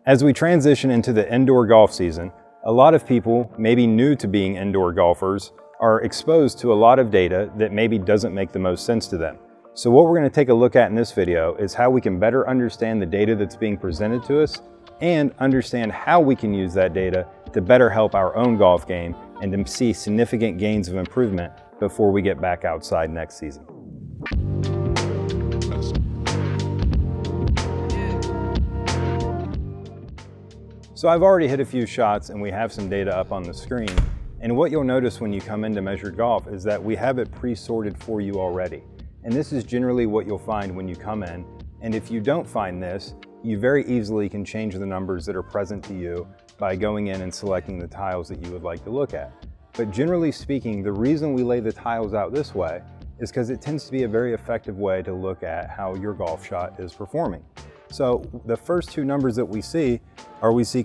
As we transition into the indoor golf season, a lot of people, maybe new to being indoor golfers, are exposed to a lot of data that maybe doesn't make the most sense to them. So what we're going to take a look at in this video is how we can better understand the data that's being presented to us and understand how we can use that data to better help our own golf game and to see significant gains of improvement before we get back outside next season. So I've already hit a few shots and we have some data up on the screen. And what you'll notice when you come in to measure golf is that we have it pre-sorted for you already. And this is generally what you'll find when you come in. And if you don't find this, you very easily can change the numbers that are present to you by going in and selecting the tiles that you would like to look at. But generally speaking, the reason we lay the tiles out this way is because it tends to be a very effective way to look at how your golf shot is performing. So the first two numbers that we see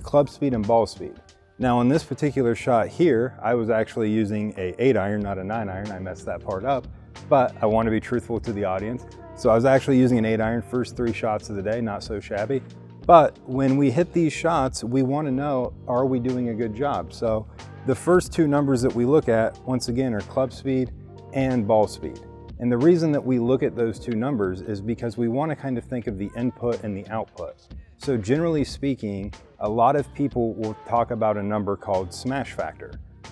club speed and ball speed. Now on this particular shot here, I was actually using a 8-iron, not a 9-iron. I messed that part up, but I want to be truthful to the audience. So I was actually using an 8-iron first 3 shots of the day, not so shabby. But when we hit these shots, we want to know, are we doing a good job? So the first two numbers that we look at, once again, are club speed and ball speed. And the reason that we look at those two numbers is because we want to kind of think of the input and the output. So generally speaking, a lot of people will talk about a number called smash factor.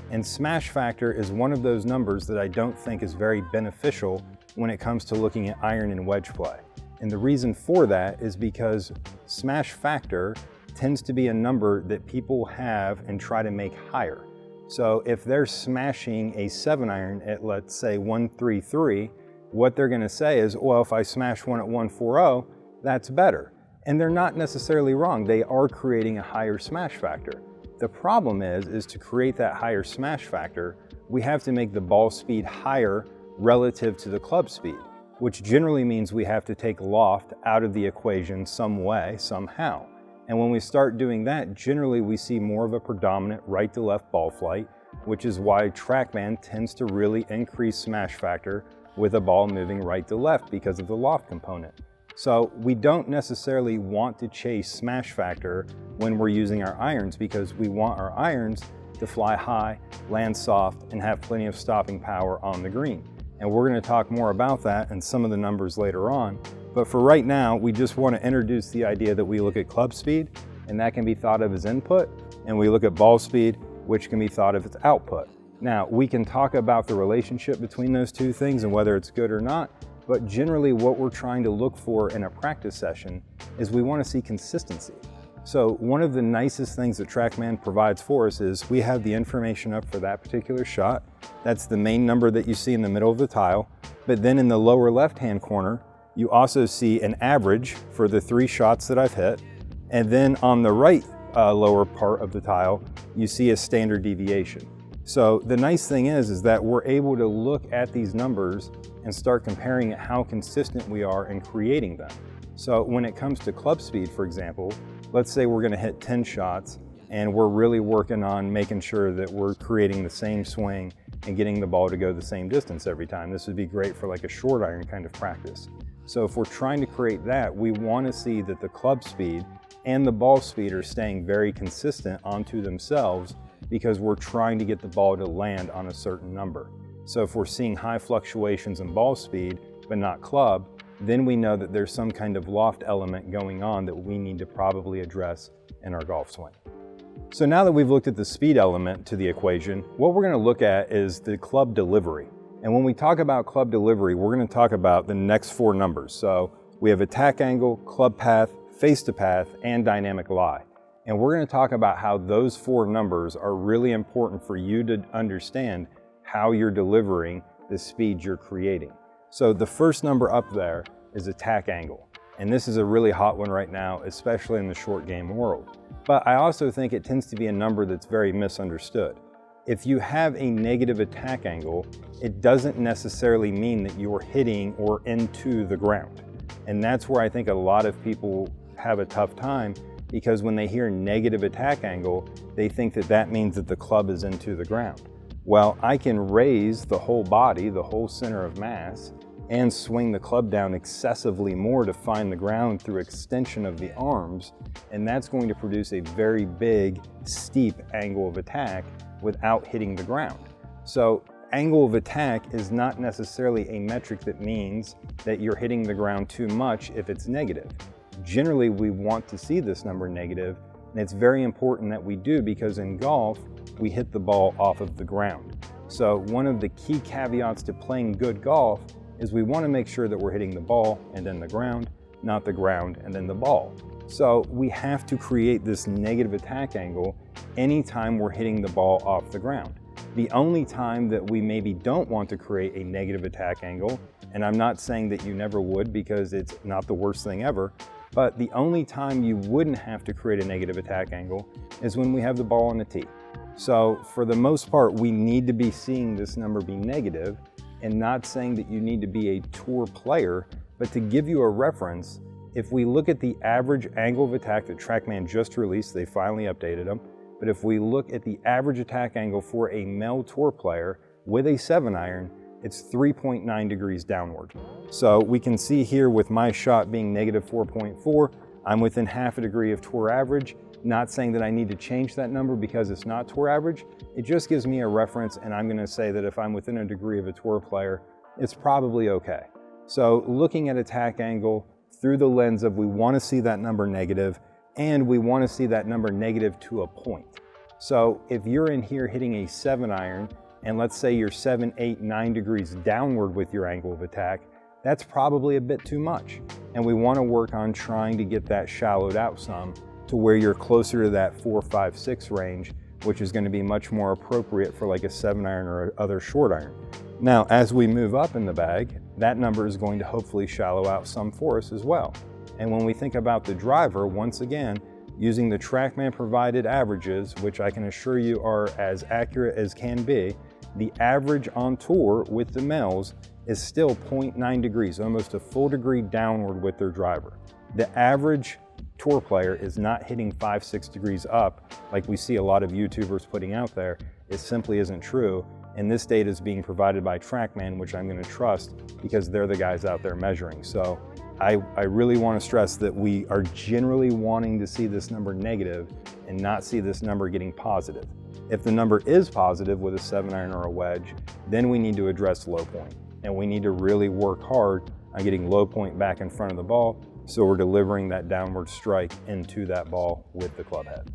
And smash factor is one of those numbers that I don't think is very beneficial when it comes to looking at iron and wedge play. And the reason for that is because smash factor tends to be a number that people have and try to make higher. So if they're smashing a 7-iron at, let's say, 133, what they're going to say is, well, if I smash one at 140, that's better. And they're not necessarily wrong. They are creating a higher smash factor. The problem is to create that higher smash factor, we have to make the ball speed higher relative to the club speed, which generally means we have to take loft out of the equation some way, somehow. And when we start doing that, generally we see more of a predominant right to left ball flight, which is why Trackman tends to really increase smash factor with a ball moving right to left because of the loft component. So we don't necessarily want to chase smash factor when we're using our irons because we want our irons to fly high, land soft, and have plenty of stopping power on the green. And we're going to talk more about that and some of the numbers later on. But for right now, we just want to introduce the idea that we look at club speed, and that can be thought of as input, and we look at ball speed, which can be thought of as output. Now, we can talk about the relationship between those two things and whether it's good or not, but generally what we're trying to look for in a practice session is we want to see consistency. So one of the nicest things that Trackman provides for us is we have the information up for that particular shot. That's the main number that you see in the middle of the tile. But then in the lower left-hand corner, you also see an average for the 3 shots that I've hit. And then on the right lower part of the tile, you see a standard deviation. So the nice thing is that we're able to look at these numbers and start comparing how consistent we are in creating them. So when it comes to club speed, for example, let's say we're going to hit 10 shots and we're really working on making sure that we're creating the same swing and getting the ball to go the same distance every time. This would be great for like a short iron kind of practice. So if we're trying to create that, we want to see that the club speed and the ball speed are staying very consistent onto themselves because we're trying to get the ball to land on a certain number. So if we're seeing high fluctuations in ball speed but not club, then we know that there's some kind of loft element going on that we need to probably address in our golf swing. So now that we've looked at the speed element to the equation, what we're going to look at is the club delivery. And when we talk about club delivery, we're going to talk about the next 4 numbers. So we have attack angle, club path, face to path, and dynamic lie. And we're going to talk about how those 4 numbers are really important for you to understand how you're delivering the speed you're creating. So the first number up there is attack angle. And this is a really hot one right now, especially in the short game world. But I also think it tends to be a number that's very misunderstood. If you have a negative attack angle, it doesn't necessarily mean that you're hitting or into the ground. And that's where I think a lot of people have a tough time, because when they hear negative attack angle, they think that that means that the club is into the ground. Well, I can raise the whole body, the whole center of mass, and swing the club down excessively more to find the ground through extension of the arms, and that's going to produce a very big, steep angle of attack without hitting the ground. So angle of attack is not necessarily a metric that means that you're hitting the ground too much if it's negative. Generally, we want to see this number negative, and it's very important that we do, because in golf, we hit the ball off of the ground. So one of the key caveats to playing good golf is we want to make sure that we're hitting the ball and then the ground, not the ground and then the ball. So we have to create this negative attack angle anytime we're hitting the ball off the ground. The only time that we maybe don't want to create a negative attack angle, and I'm not saying that you never would because it's not the worst thing ever, but the only time you wouldn't have to create a negative attack angle is when we have the ball on the tee. So for the most part, we need to be seeing this number be negative, and not saying that you need to be a tour player, but to give you a reference, if we look at the average angle of attack that Trackman just released, they finally updated them, but if we look at the average attack angle for a male tour player with a 7-iron, it's 3.9 degrees downward. So we can see here with my shot being negative 4.4, I'm within half a degree of tour average. Not saying that I need to change that number because it's not tour average. It just gives me a reference, and I'm gonna say that if I'm within a degree of a tour player, it's probably okay. So looking at attack angle through the lens of we wanna see that number negative, and we wanna see that number negative to a point. So if you're in here hitting a 7-iron, and let's say you're 7, 8, 9 degrees downward with your angle of attack, that's probably a bit too much. And we wanna work on trying to get that shallowed out some to where you're closer to that 4, 5, 6 range, which is gonna be much more appropriate for like a 7-iron or other short iron. Now, as we move up in the bag, that number is going to hopefully shallow out some for us as well. And when we think about the driver, once again, using the Trackman provided averages, which I can assure you are as accurate as can be, the average on tour with the males is still 0.9 degrees, almost a full degree downward with their driver. The average tour player is not hitting 5, 6 degrees up like we see a lot of YouTubers putting out there. It simply isn't true. And this data is being provided by Trackman, which I'm going to trust because they're the guys out there measuring. So I really want to stress that we are generally wanting to see this number negative and not see this number getting positive. If the number is positive with a 7-iron or a wedge, then we need to address low point. And we need to really work hard on getting low point back in front of the ball so we're delivering that downward strike into that ball with the club head.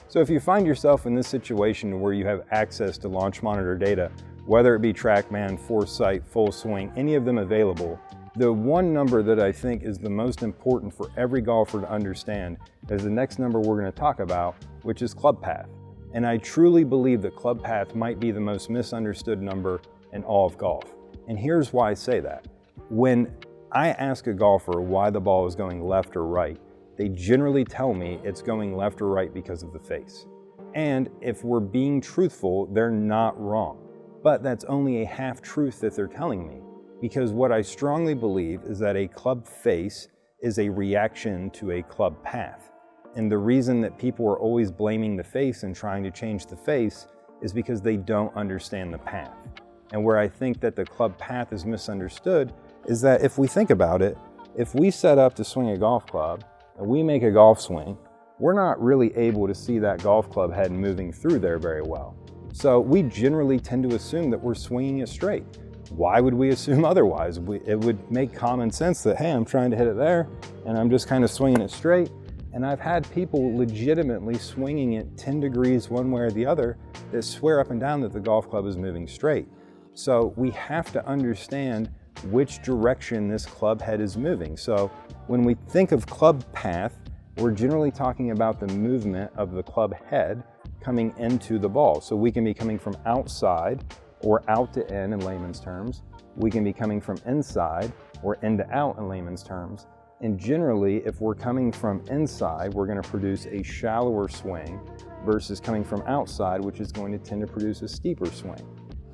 So if you find yourself in this situation where you have access to launch monitor data, whether it be Trackman, Foresight, Full Swing, any of them available, the one number that I think is the most important for every golfer to understand is the next number we're going to talk about, which is club path. And I truly believe that club path might be the most misunderstood number in all of golf. And here's why I say that. When I ask a golfer why the ball is going left or right, they generally tell me it's going left or right because of the face. And if we're being truthful, they're not wrong. But that's only a half truth that they're telling me, because what I strongly believe is that a club face is a reaction to a club path. And the reason that people are always blaming the face and trying to change the face is because they don't understand the path. And where I think that the club path is misunderstood is that if we think about it, if we set up to swing a golf club and we make a golf swing, we're not really able to see that golf club head moving through there very well. So we generally tend to assume that we're swinging it straight. Why would we assume otherwise? It would make common sense that, hey, I'm trying to hit it there and I'm just kind of swinging it straight. And I've had people legitimately swinging it 10 degrees one way or the other that swear up and down that the golf club is moving straight. So we have to understand which direction this club head is moving. So when we think of club path, we're generally talking about the movement of the club head coming into the ball. So we can be coming from outside or out to in layman's terms. We can be coming from inside or in to out in layman's terms. And generally, if we're coming from inside, we're going to produce a shallower swing versus coming from outside, which is going to tend to produce a steeper swing.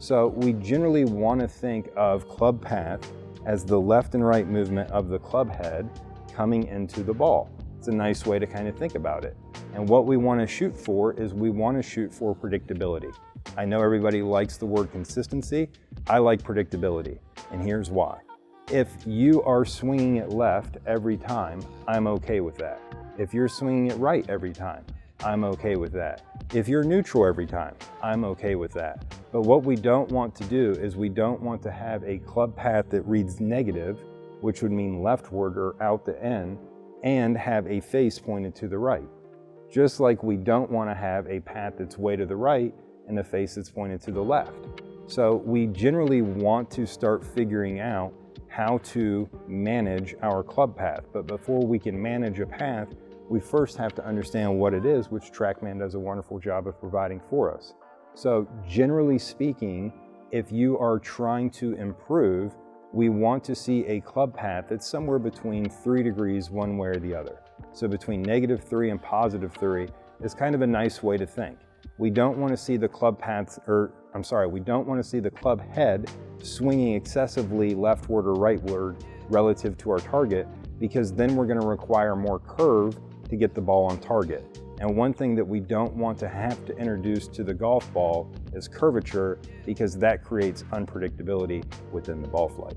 So we generally want to think of club path as the left and right movement of the club head coming into the ball. It's a nice way to kind of think about it. And what we want to shoot for is we want to shoot for predictability. I know everybody likes the word consistency. I like predictability, and here's why. If you are swinging it left every time, I'm okay with that. If you're swinging it right every time, I'm okay with that. If you're neutral every time, I'm okay with that. But what we don't want to do is we don't want to have a club path that reads negative, which would mean leftward or out the end, and have a face pointed to the right. Just like we don't want to have a path that's way to the right and a face that's pointed to the left. So we generally want to start figuring out how to manage our club path. But before we can manage a path, we first have to understand what it is, which Trackman does a wonderful job of providing for us. So generally speaking, if you are trying to improve, we want to see a club path that's somewhere between 3 degrees one way or the other. So between -3 and +3 is kind of a nice way to think. We don't want to see the club paths, we don't want to see the club head swinging excessively leftward or rightward relative to our target, because then we're going to require more curve to get the ball on target. And one thing that we don't want to have to introduce to the golf ball is curvature, because that creates unpredictability within the ball flight.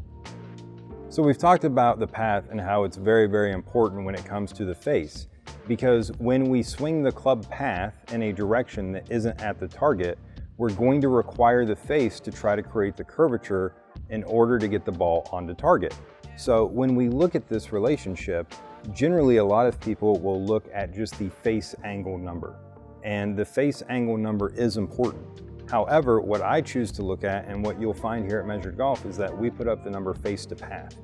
So we've talked about the path and how it's very, very important when it comes to the face, because when we swing the club path in a direction that isn't at the target, we're going to require the face to try to create the curvature in order to get the ball onto target. So when we look at this relationship, generally a lot of people will look at just the face angle number, and the face angle number is important. However, what I choose to look at, and what you'll find here at Measured Golf, is that we put up the number face to path,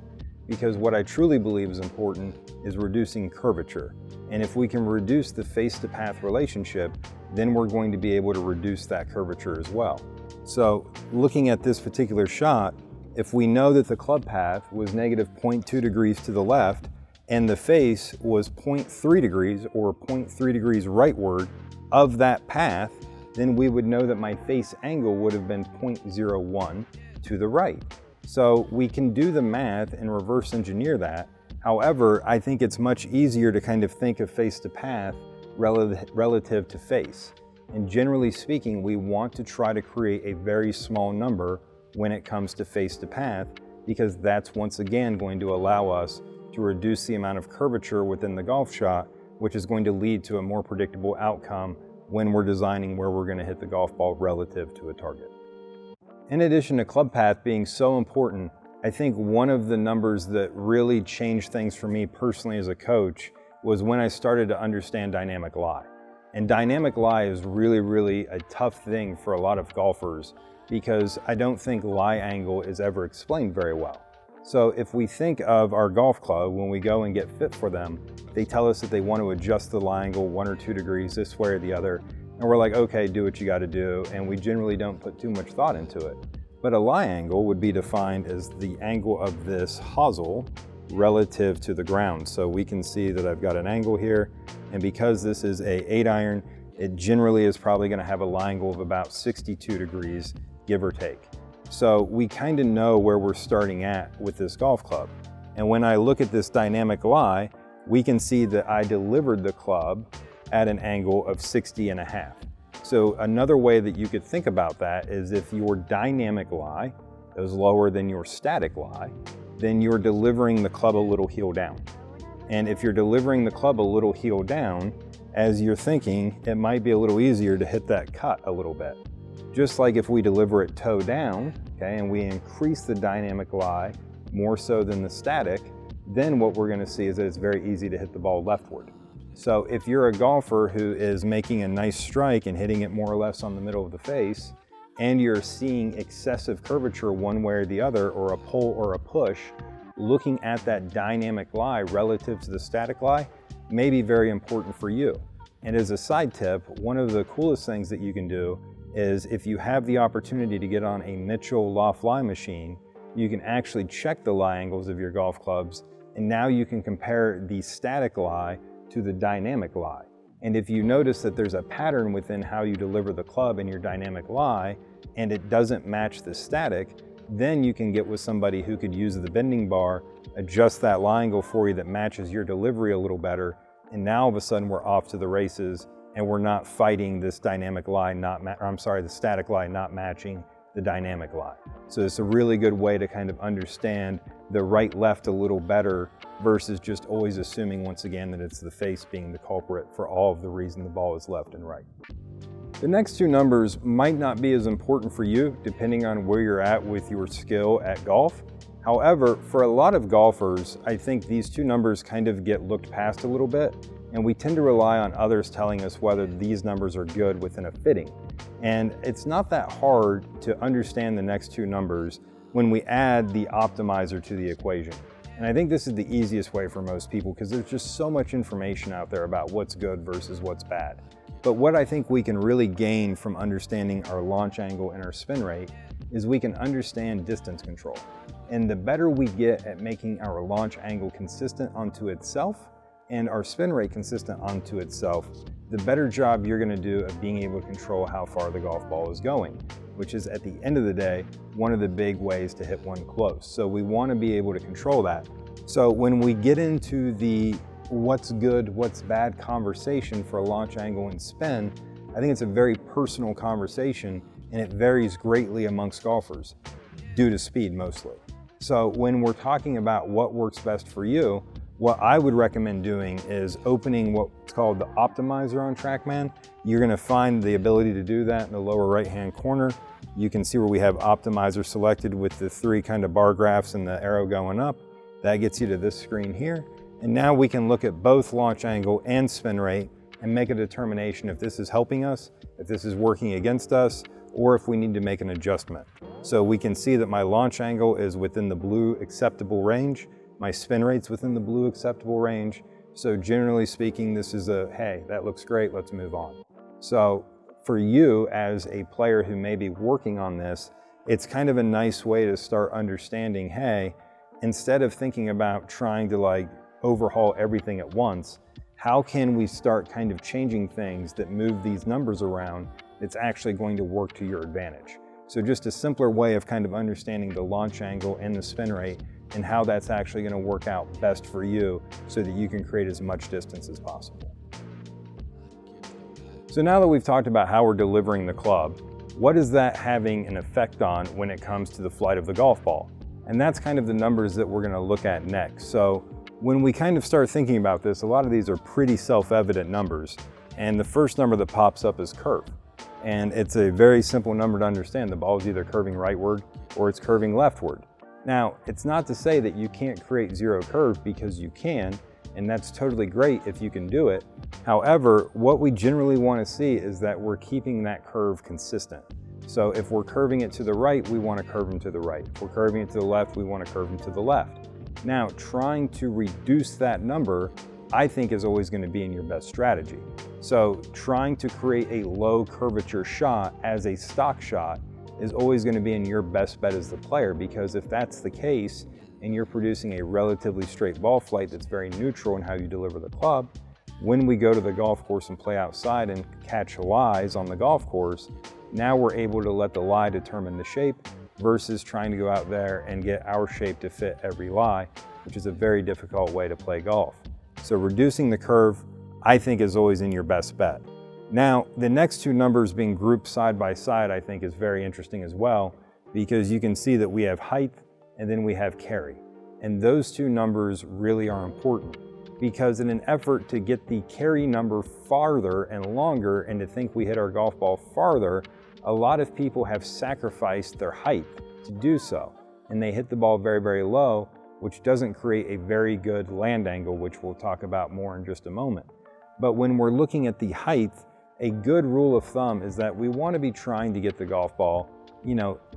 because what I truly believe is important is reducing curvature. And if we can reduce the face to path relationship, then we're going to be able to reduce that curvature as well. So looking at this particular shot, if we know that the club path was -0.2 degrees to the left and the face was 0.3 degrees or 0.3 degrees rightward of that path, then we would know that my face angle would have been 0.01 to the right. So we can do the math and reverse engineer that. However, I think it's much easier to kind of think of face to path relative to face. And generally speaking, we want to try to create a very small number when it comes to face to path, because that's once again going to allow us to reduce the amount of curvature within the golf shot, which is going to lead to a more predictable outcome when we're designing where we're going to hit the golf ball relative to a target. In addition to club path being so important, I think one of the numbers that really changed things for me personally as a coach was when I started to understand dynamic lie. And dynamic lie is really, really a tough thing for a lot of golfers, because I don't think lie angle is ever explained very well. So if we think of our golf club, when we go and get fit for them, they tell us that they want to adjust the lie angle 1 or 2 degrees this way or the other. And we're like, okay, do what you got to do. And we generally don't put too much thought into it. But a lie angle would be defined as the angle of this hosel relative to the ground. So we can see that I've got an angle here. And because this is a 8-iron, it generally is probably going to have a lie angle of about 62 degrees, give or take. So we kind of know where we're starting at with this golf club. And when I look at this dynamic lie, we can see that I delivered the club at an angle of 60.5. So another way that you could think about that is if your dynamic lie is lower than your static lie, then you're delivering the club a little heel down. And if you're delivering the club a little heel down, as you're thinking, it might be a little easier to hit that cut a little bit. Just like if we deliver it toe down, okay, and we increase the dynamic lie more so than the static, then what we're going to see is that it's very easy to hit the ball leftward. So if you're a golfer who is making a nice strike and hitting it more or less on the middle of the face, and you're seeing excessive curvature one way or the other, or a pull or a push, looking at that dynamic lie relative to the static lie may be very important for you. And as a side tip, one of the coolest things that you can do is if you have the opportunity to get on a Mitchell loft lie machine, you can actually check the lie angles of your golf clubs, and now you can compare the static lie to the dynamic lie. And if you notice that there's a pattern within how you deliver the club in your dynamic lie, and it doesn't match the static, then you can get with somebody who could use the bending bar, adjust that lie angle for you that matches your delivery a little better, and now all of a sudden we're off to the races, and we're not fighting this dynamic lie the static lie not matching the dynamic lie. So it's a really good way to kind of understand the right-left a little better versus just always assuming once again that it's the face being the culprit for all of the reason the ball is left and right. The next two numbers might not be as important for you depending on where you're at with your skill at golf. However, for a lot of golfers, I think these two numbers kind of get looked past a little bit, and we tend to rely on others telling us whether these numbers are good within a fitting. And it's not that hard to understand the next two numbers when we add the optimizer to the equation. And I think this is the easiest way for most people because there's just so much information out there about what's good versus what's bad. But what I think we can really gain from understanding our launch angle and our spin rate is we can understand distance control. And the better we get at making our launch angle consistent onto itself and our spin rate consistent onto itself, the better job you're going to do of being able to control how far the golf ball is going, which is at the end of the day, one of the big ways to hit one close. So we want to be able to control that. So when we get into the what's good, what's bad conversation for a launch angle and spin, I think it's a very personal conversation and it varies greatly amongst golfers due to speed mostly. So when we're talking about what works best for you, what I would recommend doing is opening what's called the optimizer on Trackman. You're going to find the ability to do that in the lower right hand corner. You can see where we have optimizer selected with the three kind of bar graphs and the arrow going up. That gets you to this screen here. And now we can look at both launch angle and spin rate and make a determination if this is helping us, if this is working against us, or if we need to make an adjustment. So we can see that my launch angle is within the blue acceptable range. My spin rate's within the blue acceptable range. So generally speaking, this is a, hey, that looks great, let's move on. So for you as a player who may be working on this, it's kind of a nice way to start understanding, hey, instead of thinking about trying to overhaul everything at once, how can we start kind of changing things that move these numbers around that's actually going to work to your advantage? So just a simpler way of kind of understanding the launch angle and the spin rate and how that's actually going to work out best for you so that you can create as much distance as possible. So now that we've talked about how we're delivering the club, what is that having an effect on when it comes to the flight of the golf ball? And that's kind of the numbers that we're going to look at next. So when we kind of start thinking about this, a lot of these are pretty self-evident numbers. And the first number that pops up is curve. And it's a very simple number to understand. The ball is either curving rightward or it's curving leftward. Now, it's not to say that you can't create zero curve, because you can, and that's totally great if you can do it. However, what we generally want to see is that we're keeping that curve consistent. So if we're curving it to the right, we want to curve them to the right. If we're curving it to the left, we want to curve them to the left. Now, trying to reduce that number, I think, is always going to be in your best strategy. So trying to create a low curvature shot as a stock shot is always going to be in your best bet as the player, because if that's the case and you're producing a relatively straight ball flight that's very neutral in how you deliver the club, when we go to the golf course and play outside and catch lies on the golf course, now we're able to let the lie determine the shape versus trying to go out there and get our shape to fit every lie, which is a very difficult way to play golf. So reducing the curve, I think, is always in your best bet. Now, the next two numbers being grouped side by side, I think, is very interesting as well, because you can see that we have height and then we have carry. And those two numbers really are important, because in an effort to get the carry number farther and longer and to think we hit our golf ball farther, a lot of people have sacrificed their height to do so. And they hit the ball very, very low, which doesn't create a very good land angle, which we'll talk about more in just a moment. But when we're looking at the height, a good rule of thumb is that we want to be trying to get the golf ball,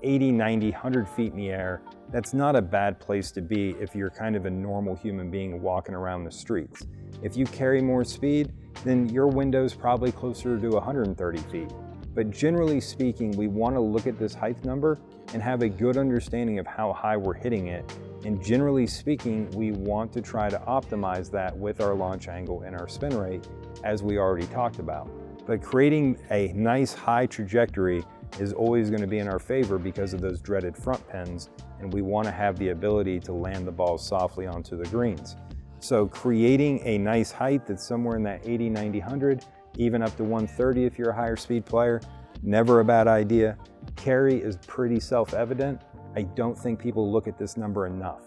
80, 90, 100 feet in the air. That's not a bad place to be if you're kind of a normal human being walking around the streets. If you carry more speed, then your window's probably closer to 130 feet. But generally speaking, we want to look at this height number and have a good understanding of how high we're hitting it. And generally speaking, we want to try to optimize that with our launch angle and our spin rate, as we already talked about. But creating a nice high trajectory is always going to be in our favor because of those dreaded front pins, and we want to have the ability to land the ball softly onto the greens. So creating a nice height that's somewhere in that 80, 90, 100, even up to 130 if you're a higher speed player, never a bad idea. Carry is pretty self-evident. I don't think people look at this number enough.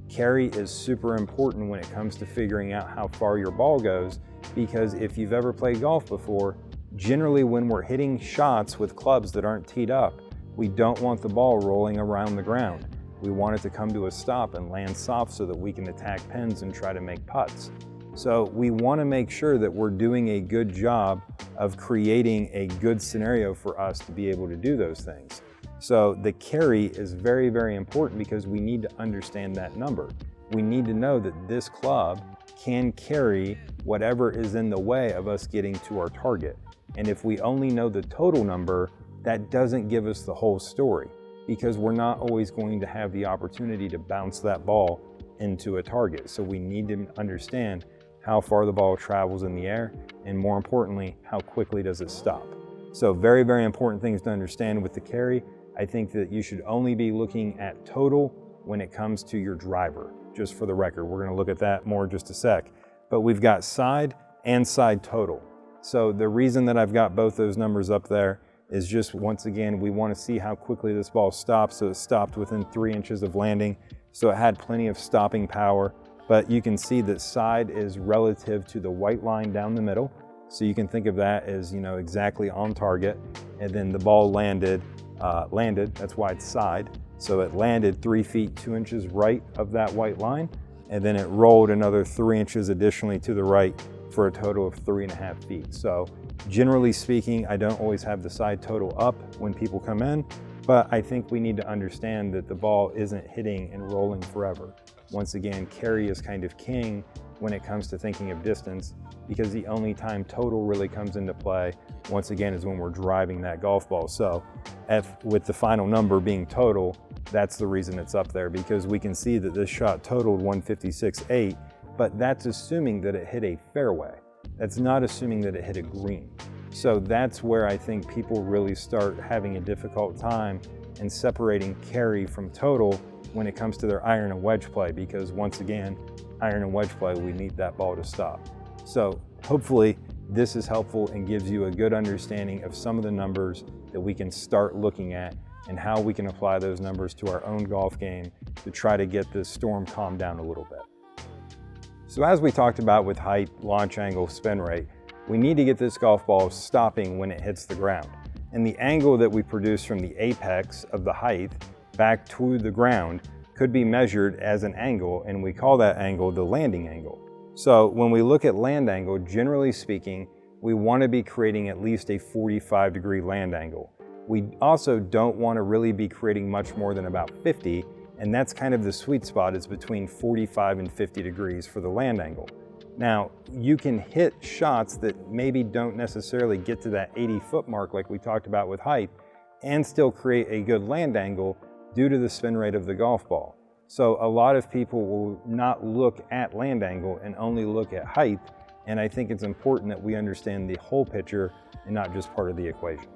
Carry is super important when it comes to figuring out how far your ball goes, because if you've ever played golf before, generally when we're hitting shots with clubs that aren't teed up, we don't want the ball rolling around the ground. We want it to come to a stop and land soft so that we can attack pins and try to make putts. So we want to make sure that we're doing a good job of creating a good scenario for us to be able to do those things. So the carry is very, very important because we need to understand that number. We need to know that this club can carry whatever is in the way of us getting to our target. And if we only know the total number, that doesn't give us the whole story, because we're not always going to have the opportunity to bounce that ball into a target. So we need to understand how far the ball travels in the air, and more importantly, how quickly does it stop. So very, very important things to understand with the carry. I think that you should only be looking at total when it comes to your driver, just for the record. We're gonna look at that more in just a sec. But we've got side and side total. So the reason that I've got both those numbers up there is just, once again, we want to see how quickly this ball stops. So it stopped within 3 inches of landing. So it had plenty of stopping power, but you can see that side is relative to the white line down the middle. So you can think of that as, exactly on target. And then the ball landed, that's why it's side. So it landed 3 feet 2 inches right of that white line. And then it rolled another 3 inches additionally to the right for a total of 3.5 feet. So generally speaking, I don't always have the side total up when people come in, but I think we need to understand that the ball isn't hitting and rolling forever. Once again, carry is kind of king when it comes to thinking of distance, because the only time total really comes into play, once again, is when we're driving that golf ball. So with the final number being total, that's the reason it's up there, because we can see that this shot totaled 156.8, but that's assuming that it hit a fairway. That's not assuming that it hit a green. So that's where I think people really start having a difficult time in separating carry from total when it comes to their iron and wedge play, because once again, iron and wedge play, we need that ball to stop. So hopefully this is helpful and gives you a good understanding of some of the numbers that we can start looking at and how we can apply those numbers to our own golf game to try to get this storm calmed down a little bit. So as we talked about with height, launch angle, spin rate, we need to get this golf ball stopping when it hits the ground. And the angle that we produce from the apex of the height back to the ground could be measured as an angle, and we call that angle the landing angle. So when we look at land angle, generally speaking, we want to be creating at least a 45-degree land angle. We also don't want to really be creating much more than about 50, and that's kind of the sweet spot, is between 45 and 50 degrees for the land angle. Now, you can hit shots that maybe don't necessarily get to that 80-foot mark like we talked about with height, and still create a good land angle due to the spin rate of the golf ball. So a lot of people will not look at land angle and only look at height, and I think it's important that we understand the whole picture and not just part of the equation.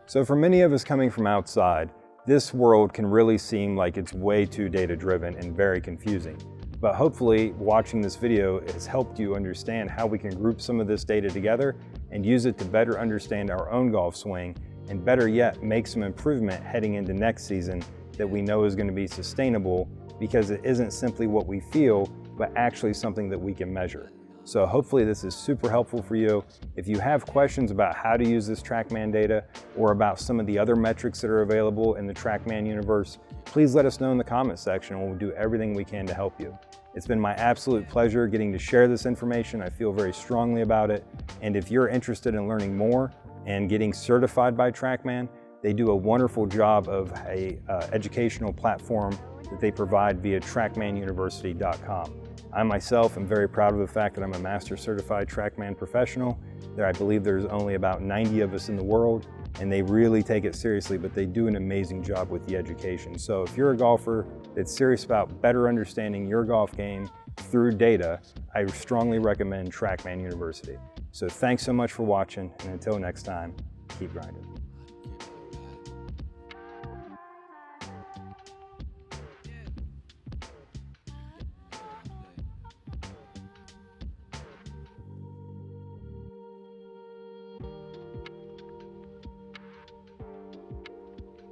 So for many of us coming from outside, this world can really seem like it's way too data-driven and very confusing. But hopefully watching this video has helped you understand how we can group some of this data together and use it to better understand our own golf swing, and better yet, make some improvement heading into next season that we know is going to be sustainable, because it isn't simply what we feel, but actually something that we can measure. So hopefully this is super helpful for you. If you have questions about how to use this Trackman data, or about some of the other metrics that are available in the Trackman universe, please let us know in the comment section, and we'll do everything we can to help you. It's been my absolute pleasure getting to share this information. I feel very strongly about it. And if you're interested in learning more and getting certified by Trackman, they do a wonderful job of a educational platform that they provide via trackmanuniversity.com. I myself am very proud of the fact that I'm a Master Certified Trackman Professional. I believe there's only about 90 of us in the world, and they really take it seriously, but they do an amazing job with the education. So if you're a golfer that's serious about better understanding your golf game through data, I strongly recommend Trackman University. So thanks so much for watching, and until next time, keep grinding.